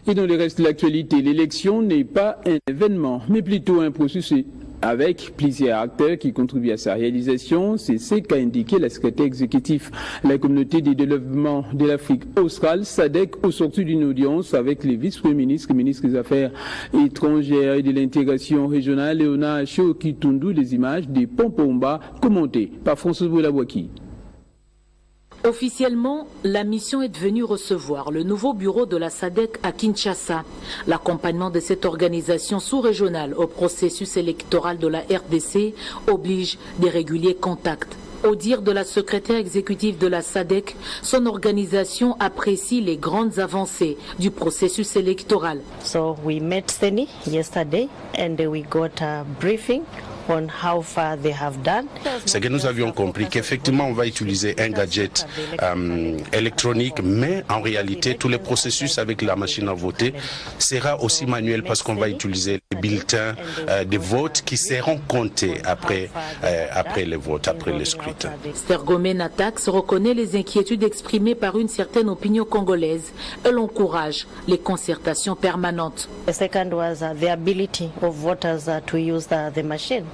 Et dans le reste de l'actualité, l'élection n'est pas un événement, mais plutôt un processus avec plusieurs acteurs qui contribuent à sa réalisation. C'est ce qu'a indiqué la secrétaire exécutive. La communauté de développement de l'Afrique australe, SADC, au sorti d'une audience avec les vice-premiers ministres, ministres des Affaires étrangères et de l'intégration régionale, Léonard Chiao-Kitundu, les images des Pompomba commentées par François Boulabouaki. Officiellement, la mission est venue recevoir le nouveau bureau de la SADC à Kinshasa. L'accompagnement de cette organisation sous-régionale au processus électoral de la RDC oblige des réguliers contacts. Au dire de la secrétaire exécutive de la SADC, son organisation apprécie les grandes avancées du processus électoral. So we met Seni yesterday and we got a briefing on how far they have done. C'est que nous avions compris qu'effectivement on va utiliser un gadget électronique, mais en réalité tout le processus avec la machine à voter sera aussi manuel parce qu'on va utiliser les bulletins de vote qui seront comptés après les votes, après le scrutin. Stergomène Atax reconnaît les inquiétudes exprimées par une certaine opinion congolaise. Elle encourage les concertations permanentes. The second was the ability of voters to use the machine.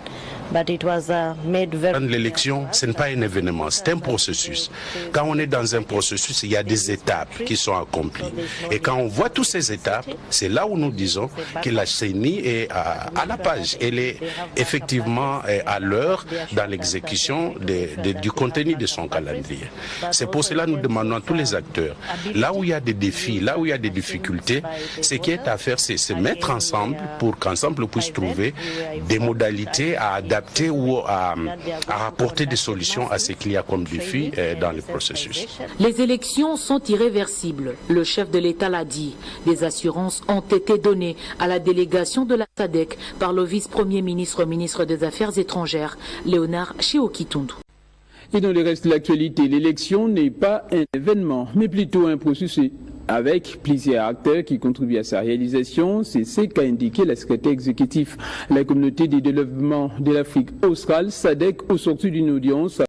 But it was made very... L'élection, ce n'est pas un événement, c'est un processus. Quand on est dans un processus, il y a des étapes qui sont accomplies. Et quand on voit toutes ces étapes, c'est là où nous disons que la CENI est à la page. Elle est effectivement à l'heure dans l'exécution du contenu de son calendrier. C'est pour cela que nous demandons à tous les acteurs, là où il y a des défis, là où il y a des difficultés, ce qui est à faire, c'est se mettre ensemble pour qu'ensemble on puisse trouver des modalités à adapter ou à apporter des solutions à ce qu'il y a comme défi dans le processus. Les élections sont irréversibles. Le chef de l'État l'a dit. Des assurances ont été données à la délégation de la SADC par le vice-premier ministre, ministre des Affaires étrangères, Léonard Chiao-Kitundu. Et dans le reste de l'actualité, l'élection n'est pas un événement, mais plutôt un processus avec plusieurs acteurs qui contribuent à sa réalisation. C'est ce qu'a indiqué la secrétaire exécutive. La communauté de développement de l'Afrique australe, SADC, au sorti d'une audience